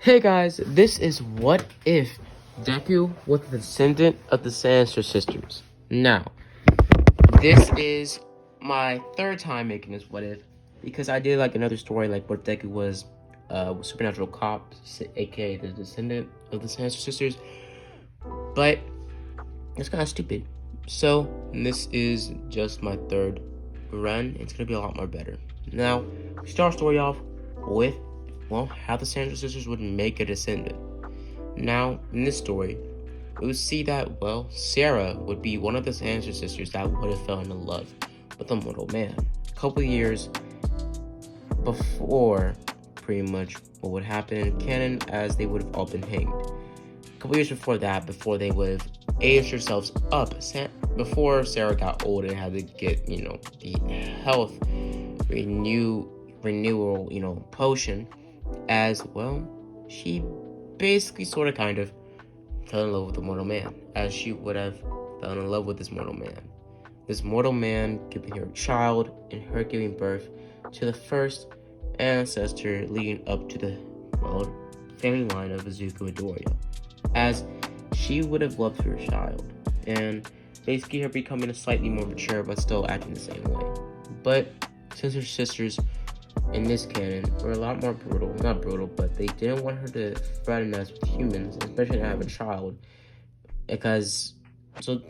Hey guys, this is What If Deku was the descendant of the Sanderson Sisters. Now, this is my third time making this What If because I did like another story like what if Deku was a supernatural cop, aka the descendant of the Sanderson Sisters, but it's kind of stupid. So, this is just my third run. It's gonna be a lot more better. Now, we start our story off with how the Sanderson Sisters would make a descendant. Now, in this story, we would see that, Sarah would be one of the Sanderson sisters that would have fallen in love with a mortal man. A couple of years before, pretty much, what would happen in canon, as they would have all been hanged. A couple years before that, before they would have aged themselves up, before Sarah got old and had to get, the health renewal, potion, as she basically sort of kind of fell in love with the mortal man, as she would have fallen in love with this mortal man. This mortal man giving her a child and her giving birth to the first ancestor leading up to the family line of Izuku Midoriya, as she would have loved her child, and basically her becoming a slightly more mature but still acting the same way. But since her sisters in this canon were a lot more brutal, not brutal, but they didn't want her to fraternize with humans, especially to have a child, because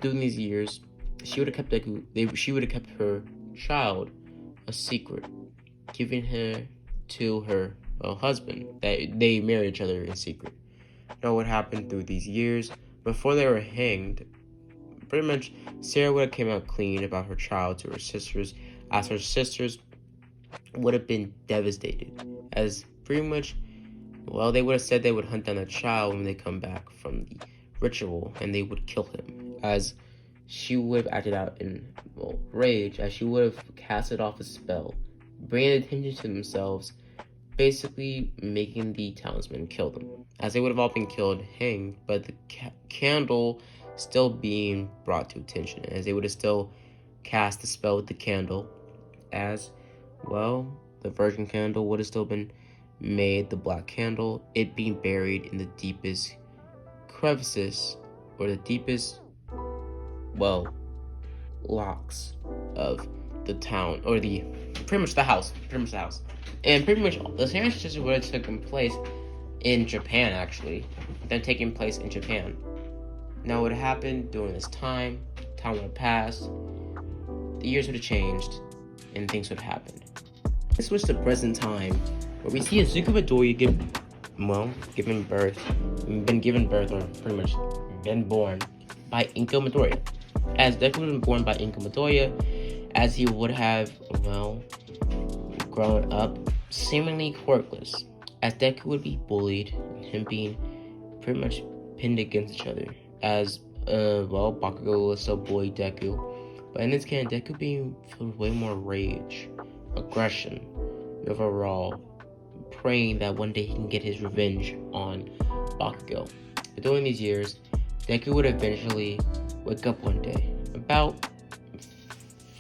during these years she would have kept she would have kept her child a secret, giving her to her husband, that they married each other in secret. Now what happened through these years before they were hanged, pretty much Sarah would have came out clean about her child to her sisters, as her sisters would have been devastated, as pretty much they would have said they would hunt down their child when they come back from the ritual, and they would kill him, as she would have acted out in rage, as she would have casted off a spell, bringing attention to themselves, basically making the townsmen kill them, as they would have all been killed, hanged, but the candle still being brought to attention, as they would have still cast the spell with the candle, as the virgin candle would have still been made the black candle, it being buried in the deepest crevices, or the deepest, locks of the town, or pretty much the house. And pretty much the same situation would have taken place in Japan, actually, taking place in Japan. Now, what happened during this time would have passed, the years would have changed, and things would have happened. This was the present time, where we see Izuku Midoriya given birth, or pretty much been born by Inko Midoriya. As Deku would have been born by Inko Midoriya, as he would have, grown up seemingly quirkless, as Deku would be bullied, and him being pretty much pinned against each other, as Bakugo was so bullied Deku. But in this case, Deku being filled with way more rage, aggression, overall, praying that one day he can get his revenge on Bakugo. But during these years, Deku would eventually wake up one day, about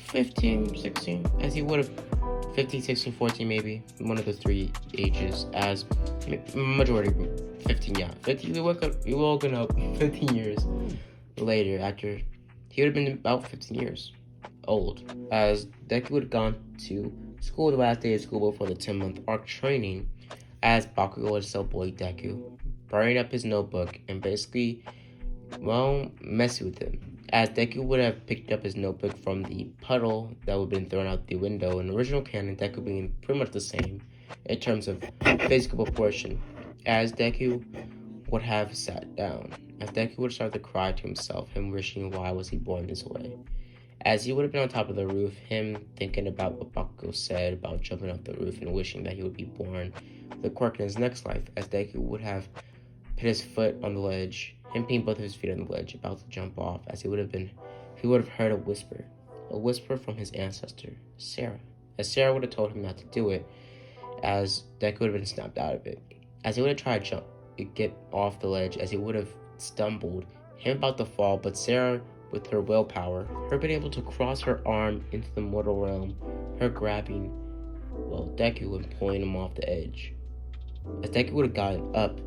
15, 16, as he would have 15, 16, 14 maybe, one of the three ages, as majority 15, 15, we woken up 15 years later, after he would have been about 15 years old, as Deku would have gone to school the last day of school before the 10-month arc training, as Bakugo would still bully Deku, burning up his notebook, and basically, messing with him, as Deku would have picked up his notebook from the puddle that would have been thrown out the window. In original canon, Deku being pretty much the same in terms of physical proportion, as Deku would have sat down, as Deku would start to cry to himself, him wishing why was he born this way, as he would have been on top of the roof, him thinking about what Bakugo said about jumping off the roof and wishing that he would be born with a quirk in his next life, as Deku would have put his foot on the ledge, him putting both of his feet on the ledge, about to jump off, as he would have heard a whisper from his ancestor, Sarah, as Sarah would have told him not to do it, as Deku would have been snapped out of it, as he would have tried to get off the ledge, as he would have stumbled, him about to fall, but Sarah, with her willpower, her being able to cross her arm into the mortal realm, her grabbing, Deku and pulling him off the edge. As Deku would have gotten up,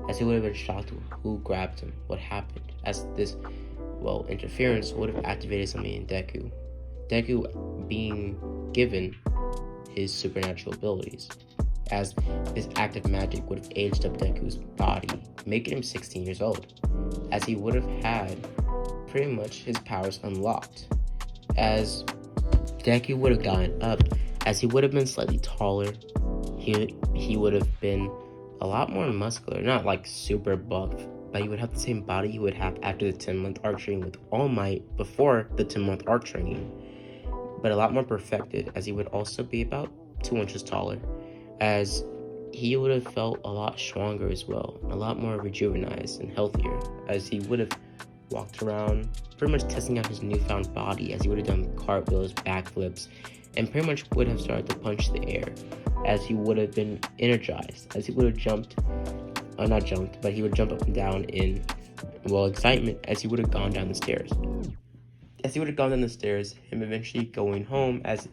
as he would have been shocked who grabbed him, what happened, as this, interference would have activated something in Deku. Deku being given his supernatural abilities, as this act of magic would have aged up Deku's body, making him 16 years old, as he would have had pretty much his powers unlocked, as Deku would have gotten up, as he would have been slightly taller. He would have been a lot more muscular, not like super buff, but he would have the same body he would have after the 10-month arc training with All Might before the 10-month arc training, but a lot more perfected, as he would also be about 2 inches taller, as he would have felt a lot stronger as well, a lot more rejuvenated and healthier, as he would have walked around pretty much testing out his newfound body, as he would have done cartwheels, backflips, and pretty much would have started to punch the air, as he would have been energized, as he would have jumped, not jumped, but he would jump up and down in, excitement, as he would have gone down the stairs. As he would have gone down the stairs, him eventually going home, as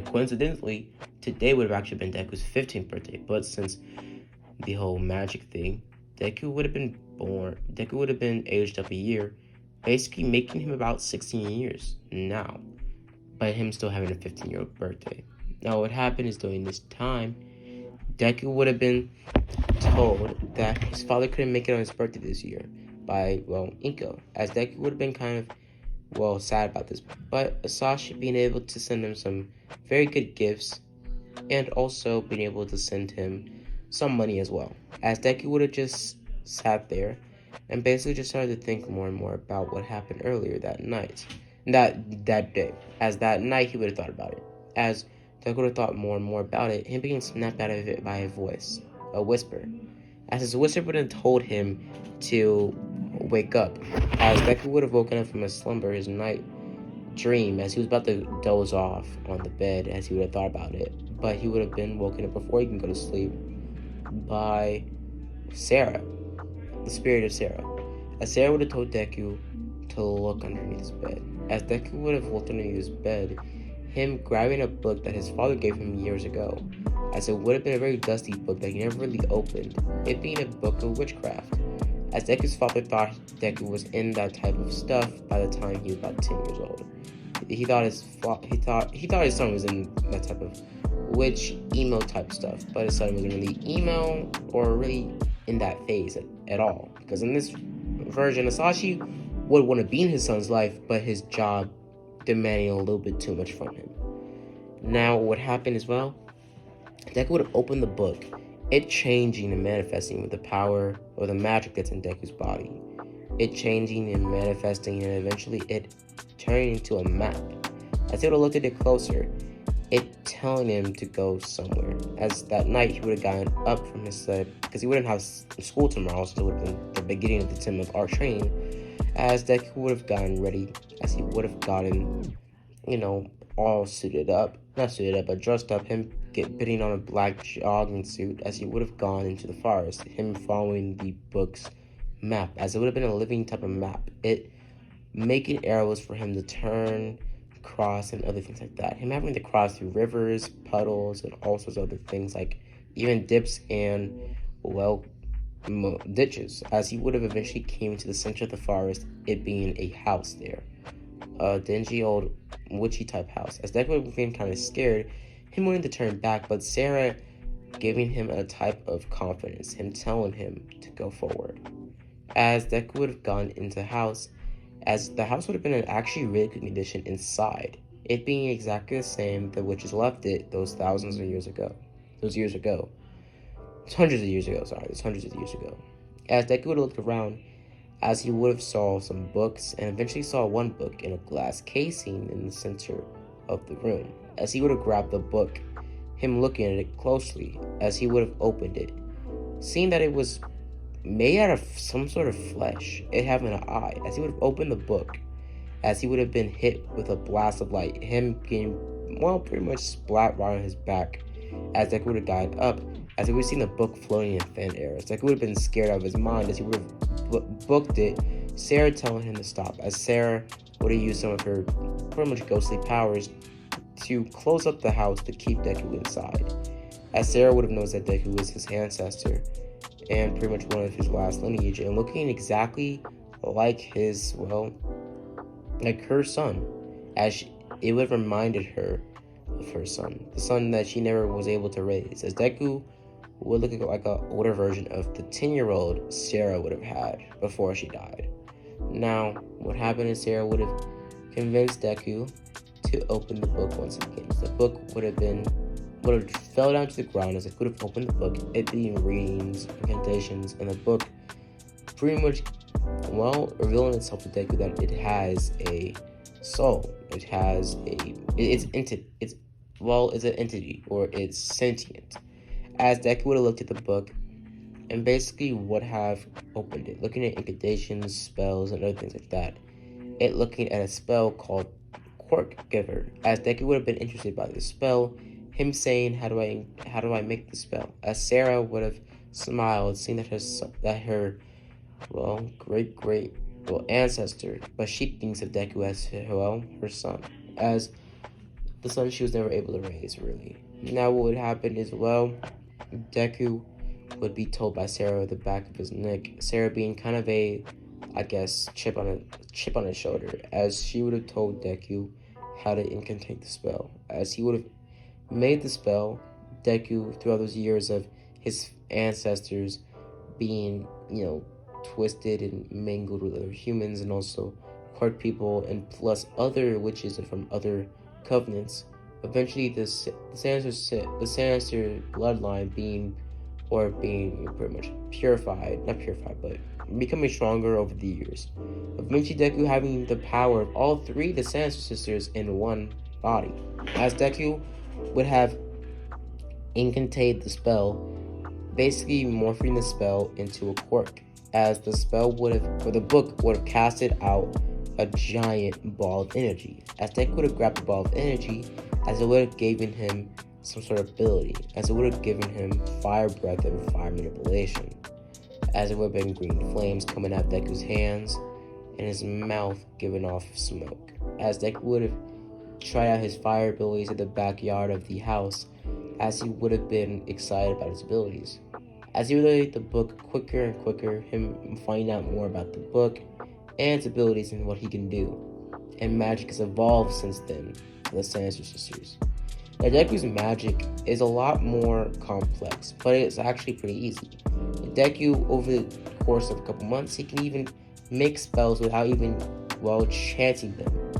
coincidentally, today would have actually been Deku's 15th birthday, but since the whole magic thing, Deku would have been aged up a year, basically making him about 16 years now, by him still having a 15-year-old birthday. Now, what happened is during this time, Deku would have been told that his father couldn't make it on his birthday this year by, Inko, as Deku would have been kind of, sad about this, but Asashi being able to send him some very good gifts, and also being able to send him some money as well, as Deku would have just sat there and basically just started to think more and more about what happened earlier that night, that day, as that night he would have thought about it, as Deku would have thought more and more about it, him being snapped out of it by a voice, a whisper, as his whisper would have told him to wake up, as Deku would have woken up from his slumber, his night dream, as he was about to doze off on the bed, as he would have thought about it, but he would have been woken up before he can go to sleep by Sarah, the spirit of Sarah, as Sarah would have told Deku to look underneath his bed, as Deku would have looked underneath his bed, him grabbing a book that his father gave him years ago, as it would have been a very dusty book that he never really opened, it being a book of witchcraft, as Deku's father thought Deku was in that type of stuff by the time he was about 10 years old. He thought his son was in that type of witch emo type stuff, but his son wasn't really emo or really in that phase at all, because in this version, Asashi would want to be in his son's life, but his job demanding a little bit too much from him. Now, what happened as well, Deku would have opened the book, it changing and manifesting with the power or the magic that's in Deku's body. It changing and manifesting, and eventually it turning into a map. As he would have looked at it closer, it telling him to go somewhere. As that night he would have gotten up from his bed, because he wouldn't have school tomorrow, so it would have been the beginning of the 10-month arc training. As Deku would have gotten ready, as he would have gotten, all suited up, not suited up, but dressed up, him putting on a black jogging suit, as he would have gone into the forest, him following the book's map, as it would have been a living type of map, it making arrows for him to turn, cross, and other things like that, him having to cross through rivers, puddles, and all sorts of other things, like even dips and ditches, as he would have eventually came to the center of the forest, it being a house there, a dingy old witchy type house, as Deku would have been kind of scared, him wanting to turn back, but Sarah giving him a type of confidence, him telling him to go forward. As Deku would have gone into the house, as the house would have been in actually really good condition inside, it being exactly the same the witches left it those hundreds of years ago. As Deku would have looked around, as he would have saw some books, and eventually saw one book in a glass casing in the center of the room. As he would have grabbed the book, him looking at it closely, as he would have opened it, seeing that it was made out of some sort of flesh, it having an eye, as he would have opened the book, as he would have been hit with a blast of light, him getting, pretty much splat right on his back, as Deku would have died up, as he would have seen the book floating in thin air, as Deku would have been scared out of his mind, as he would have booked it, Sarah telling him to stop, as Sarah would have used some of her pretty much ghostly powers to close up the house to keep Deku inside, as Sarah would have noticed that Deku was his ancestor, and pretty much one of his last lineage, and looking exactly like his, well, like her son, as it would have reminded her of her son, the son that she never was able to raise, as Deku would look like an older version of the 10-year-old Sarah would have had before she died. Now, what happened is Sarah would have convinced Deku to open the book once again. The book would have fell down to the ground as it would have opened the book, it being readings, incantations, and the book pretty much, well, revealing itself to Deku that it has a soul. It has it's an entity, or it's sentient. As Deku would have looked at the book and basically would have opened it, looking at incantations, spells, and other things like that. It looking at a spell called Quirk Giver, as Deku would have been interested by this spell, him saying, how do I make the spell? As Sarah would have smiled, seeing that her great ancestor, but she thinks of Deku as her son, as the son she was never able to raise, really. Now what would happen is, Deku would be told by Sarah the back of his neck, Sarah being kind of a, I guess, chip on his shoulder, as she would have told Deku how to incantate the spell. As he would have made the spell, Deku, throughout those years of his ancestors being, twisted and mingled with other humans, and also Quirk people, and plus other witches from other covenants, eventually the Sanderson bloodline being pretty much not purified, but becoming stronger over the years. Eventually Deku having the power of all three of the Sanderson sisters in one body. As Deku would have incantated the spell, basically morphing the spell into a quirk, as the book would have casted out a giant ball of energy. As Deku would have grabbed the ball of energy, as it would have given him some sort of ability, as it would have given him fire breath and fire manipulation, as it would have been green flames coming out of Deku's hands, and his mouth giving off smoke. As Deku would have tried out his fire abilities in the backyard of the house, as he would have been excited about his abilities. As he would read the book quicker and quicker, him finding out more about the book and its abilities and what he can do. And magic has evolved since then for the Sanderson Sisters. Now, Deku's magic is a lot more complex, but it's actually pretty easy. Deku, over the course of a couple months, he can even make spells without even, chanting them,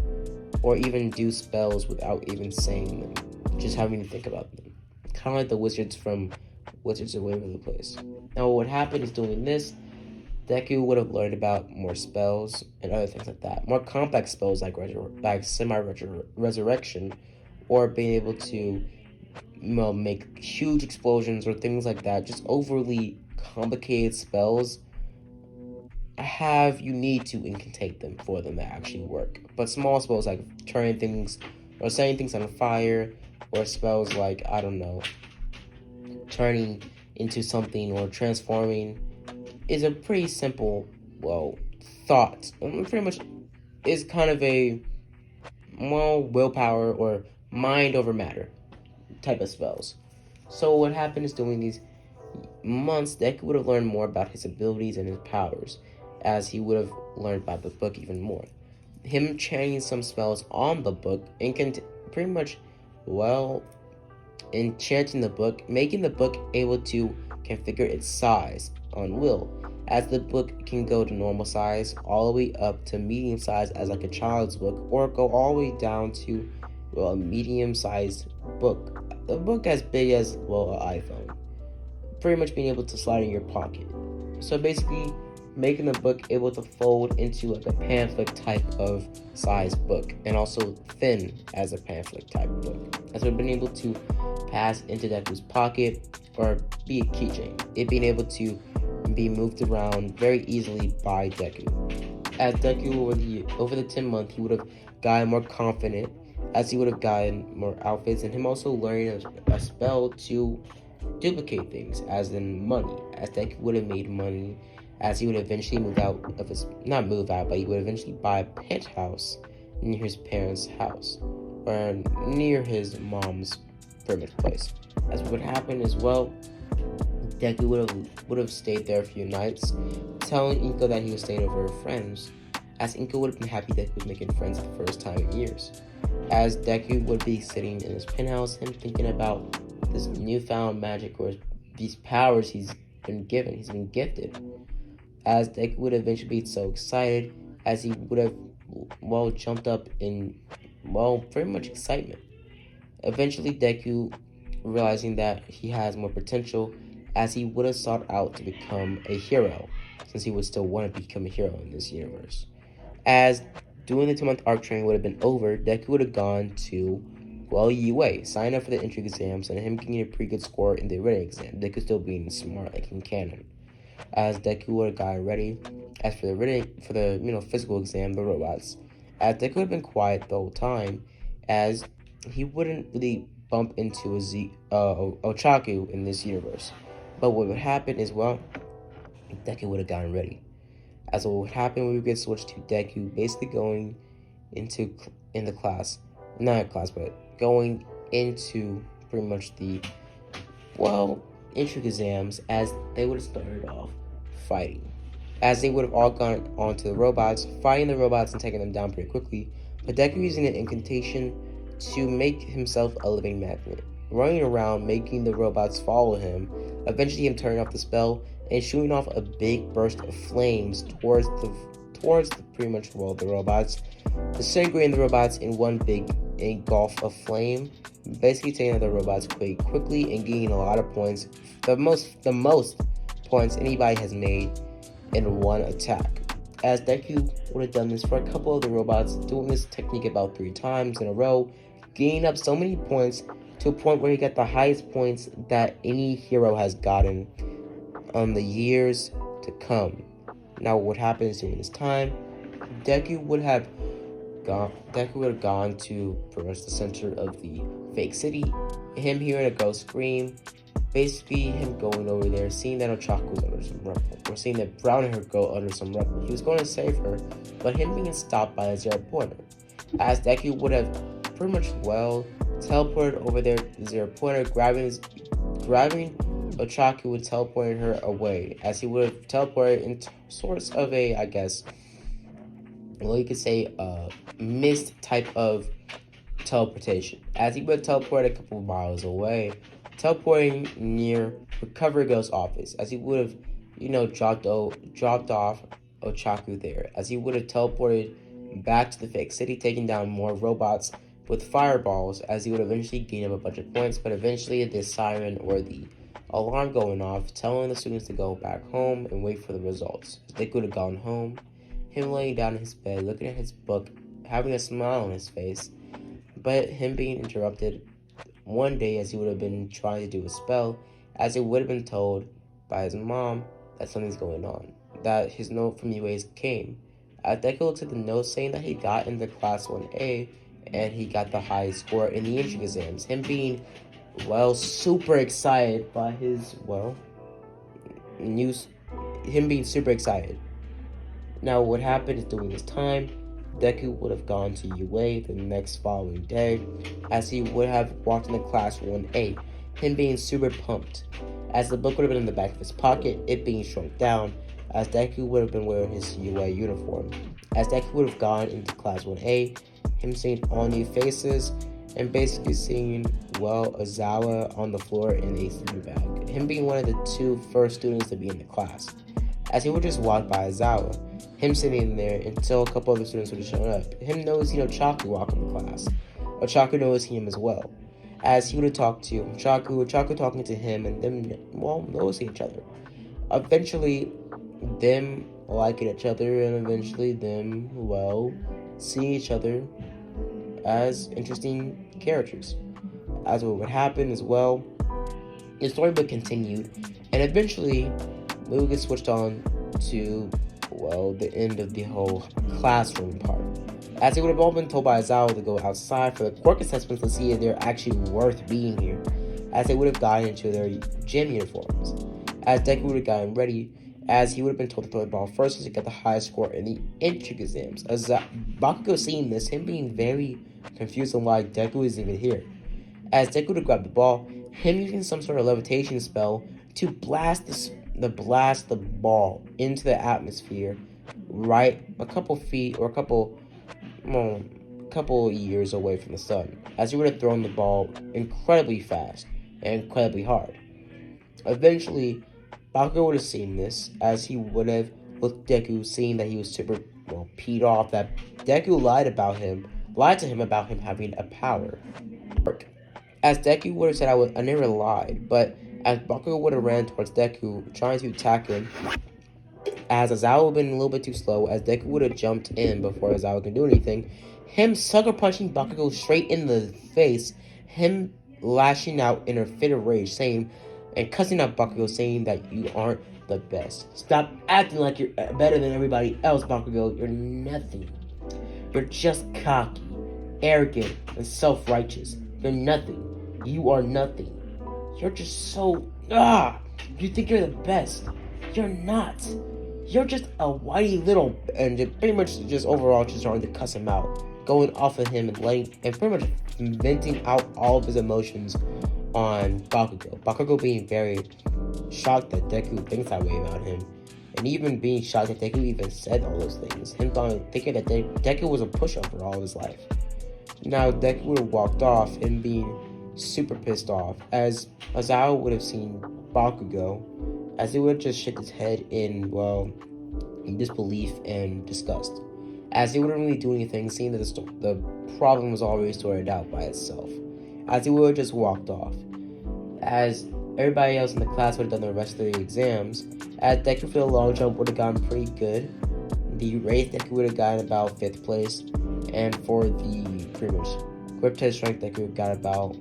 or even do spells without even saying them, just having to think about them. Kind of like the wizards from Wizards All Over the Place. Now, what happened is, doing this, Deku would have learned about more spells and other things like that. More complex spells like semi-resurrection, or being able to make huge explosions or things like that. Just overly complicated spells you need to incantate them for them to actually work. But small spells like turning things or setting things on fire, or spells like, turning into something or transforming, is a pretty simple, thought. Pretty much is kind of a, willpower or mind over matter type of spells. So what happened is, during these months, Deku would have learned more about his abilities and his powers, as he would have learned about the book even more. Him chanting some spells on the book and can pretty much, enchanting the book, making the book able to configure its size on will, as the book can go to normal size all the way up to medium size as like a child's book, or go all the way down to a medium-sized book. A book as big as, an iPhone. Pretty much being able to slide in your pocket. So basically, making the book able to fold into like a pamphlet type of size book, and also thin as a pamphlet type book. As we've been able to pass into Deku's pocket, or be a keychain. It being able to be moved around very easily by Deku. As Deku, over the 10 months, he would have gotten more confident, as he would have gotten more outfits, and him also learning a spell to duplicate things, as in money. As Deku would have made money, as he would eventually he would eventually buy a penthouse near his parents' house, or near his mom's permanent place. As what would happen as Deku would have stayed there a few nights, telling Inko that he was staying over with friends, as Inko would have been happy Deku was making friends for the first time in years. As Deku would be sitting in his penthouse, him thinking about this newfound magic or these powers he's been gifted. As Deku would eventually be so excited, as he would have, jumped up in, very much excitement. Eventually, Deku, realizing that he has more potential, as he would have sought out to become a hero, since he would still want to become a hero in this universe. As doing the 2-month arc training would have been over, Deku would have gone to, UA, sign up for the entry exams, and him getting a pretty good score in the written exam. Deku still being smart like in canon. As Deku would have gotten ready, as for the physical exam, the robots, as Deku would have been quiet the whole time, as he wouldn't really bump into Ochaku in this universe. But what would happen is, Deku would have gotten ready. As what would happen, we would get switched to Deku basically going in the class, not class, but going into pretty much the, entry exams, as they would have started off fighting. As they would have all gone onto the robots, fighting the robots and taking them down pretty quickly, but Deku using an incantation to make himself a living magnet, running around making the robots follow him, eventually him turning off the spell and shooting off a big burst of flames towards the robots, disintegrating the robots in one big engulf of flame, basically taking out the robots quite quickly and gaining a lot of points, the most points anybody has made in one attack. As Deku would have done this for a couple of the robots, doing this technique about 3 times in a row, gaining up so many points to a point where he got the highest points that any hero has gotten on the years to come. Now what happens during this time, Deku would have gone to pretty much the center of the fake city, him hearing a girl scream, basically him going over there, seeing that Ochaku was under some rubble, or seeing that brown-haired girl under some rubble. He was going to save her, but him being stopped by a zero pointer. As Deku would have pretty much teleported over there, the zero pointer, grabbing Ochaku would teleporting her away, as he would have teleported into sorts of a, you could say mist type of teleportation, as he would teleport a couple of miles away, teleporting near Recovery Girl's office, as he would have, dropped off Ochaku there, as he would have teleported back to the fake city, taking down more robots with fireballs, as he would eventually gain up a bunch of points, but eventually the siren or the alarm going off, telling the students to go back home and wait for the results. They could have gone home, him laying down in his bed, looking at his book, having a smile on his face, but him being interrupted one day as he would have been trying to do a spell, as he would have been told by his mom that something's going on, that his note from UA came. As Deku looks at the note saying that he got into class 1A and he got the highest score in the entry exams, him being, super excited by his, news, him being super excited. Now what happened is during this time, Deku would have gone to UA the next following day, as he would have walked into class 1A, him being super pumped, as the book would have been in the back of his pocket, it being shrunk down, as Deku would have been wearing his UA uniform. As Deku would have gone into class 1A, him seeing all new faces, and basically seeing, Azawa on the floor in a sleeping bag, him being one of the 2 first students to be in the class. As he would just walk by Azawa, him sitting there until a couple other students would have shown up, him noticing Ochaku walking the class, Ochaku noticing him as well, as he would have talked to Ochaku talking to him, and them, noticing each other. Eventually, them liking each other, and eventually them, seeing each other as interesting characters. As what would happen as well, the story would continue, and eventually we would get switched on to, the end of the whole classroom part. As they would have all been told by Azawa to go outside for the quirk assessments to see if they're actually worth being here, as they would have gotten into their gym uniforms. As Deku would have gotten ready, as he would have been told to throw the ball first to get the highest score in the entry exams. As Bakugo seeing this, him being very confused on why Deku is even here. As Deku would have grabbed the ball, him using some sort of levitation spell, to blast the ball into the atmosphere right a couple feet or couple years away from the sun, as he would have thrown the ball incredibly fast and incredibly hard. Eventually, Bakugo would have seen this, as he would have looked at Deku, seeing that he was super peed off that Deku lied to him about him having a power. As Deku would have said, I never lied, but as Bakugo would have ran towards Deku, trying to attack him, as Aizawa would have been a little bit too slow, as Deku would have jumped in before Aizawa could do anything, him sucker punching Bakugo straight in the face, him lashing out in a fit of rage, saying, and cussing out Bakugo, saying that you aren't the best. Stop acting like you're better than everybody else, Bakugo. You're nothing. You're just cocky, arrogant, and self-righteous. You're nothing. You are nothing. You're just so... You think you're the best. You're not. You're just a whitey little... And pretty much just overall just trying to cuss him out. Going off of him and pretty much venting out all of his emotions on Bakugo. Bakugo being very shocked that Deku thinks that way about him. And even being shocked that Deku even said all those things. Him thinking that Deku was a pushover all his life. Now, Deku would have walked off and being super pissed off, as Aizawa would have seen Bakugo, as he would have just shook his head in disbelief and disgust, as he wouldn't really do anything, seeing that the problem was already sorted out by itself, as he would have just walked off, as everybody else in the class would have done the rest of the exams, as Deku for the long jump would have gotten pretty good. The race Deku would have gotten about 5th place, and for the pretty much grip test strength Deku got about,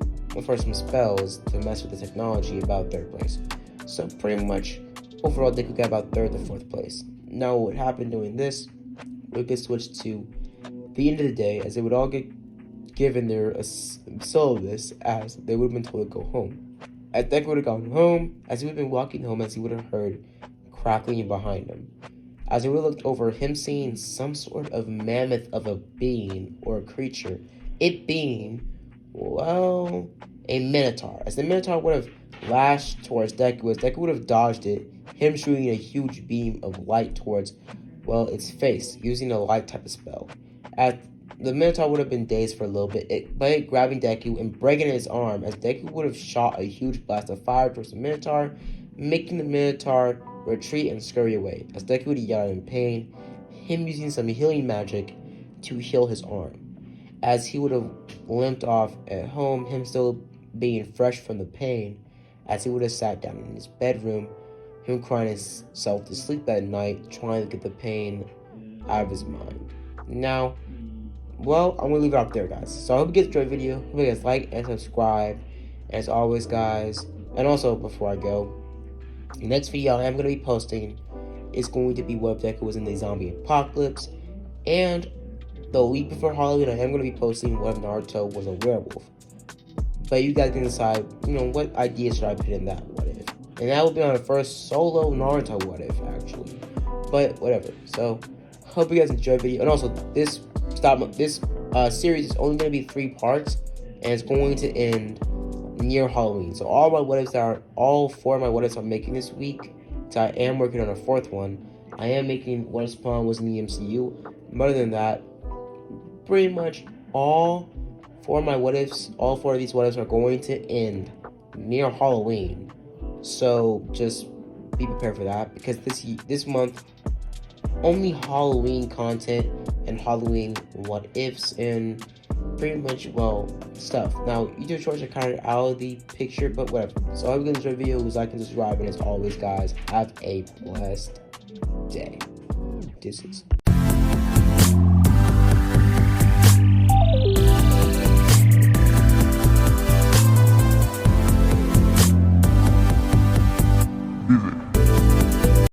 for some spells to mess with the technology, about 3rd place. So pretty much overall Deku got about 3rd to 4th place. Now what happened doing this would get switched to the end of the day, as they would all get given their syllabus, as they would have been told to go home. As Deku would have gone home, as he would have been walking home, as he would have heard crackling behind him. As he would have looked over, him seeing some sort of mammoth of a being or a creature. It being, well, a minotaur. As the minotaur would have lashed towards Deku, as Deku would have dodged it, him shooting a huge beam of light towards, well, its face, using a light type of spell. As the minotaur would have been dazed for a little bit, but it grabbing Deku and breaking his arm, as Deku would have shot a huge blast of fire towards the minotaur, making the minotaur retreat and scurry away, as Deku would yell in pain, him using some healing magic to heal his arm. As he would have limped off at home, him still being fresh from the pain, as he would have sat down in his bedroom, him crying himself to sleep that night, trying to get the pain out of his mind. Now, well, I'm going to leave it out there, guys. So I hope you guys enjoyed the video. Hope you guys like and subscribe. As always, guys, and also before I go, the next video I am going to be posting is going to be what if Deku was in the zombie apocalypse. And the week before Halloween, I am going to be posting what if Naruto was a werewolf. But you guys can decide, what idea should I put in that what if. And that will be on the first solo Naruto what if, actually. But whatever. So, hope you guys enjoyed the video. And also, this series is only going to be 3 parts. And it's going to end near Halloween. So all 4 of my what ifs I'm making this week. So I am working on a 4th one. I am making what if Spawn was in the MCU. But other than that, pretty much all 4 of my what ifs, all 4 of these what ifs are going to end near Halloween. So just be prepared for that, because this month only Halloween content and Halloween what ifs and pretty much, stuff. Now, YouTube shorts are kind of out of the picture, but whatever. So I hope you guys enjoyed the video. Like and subscribe, and as always, guys, have a blessed day. Deuces.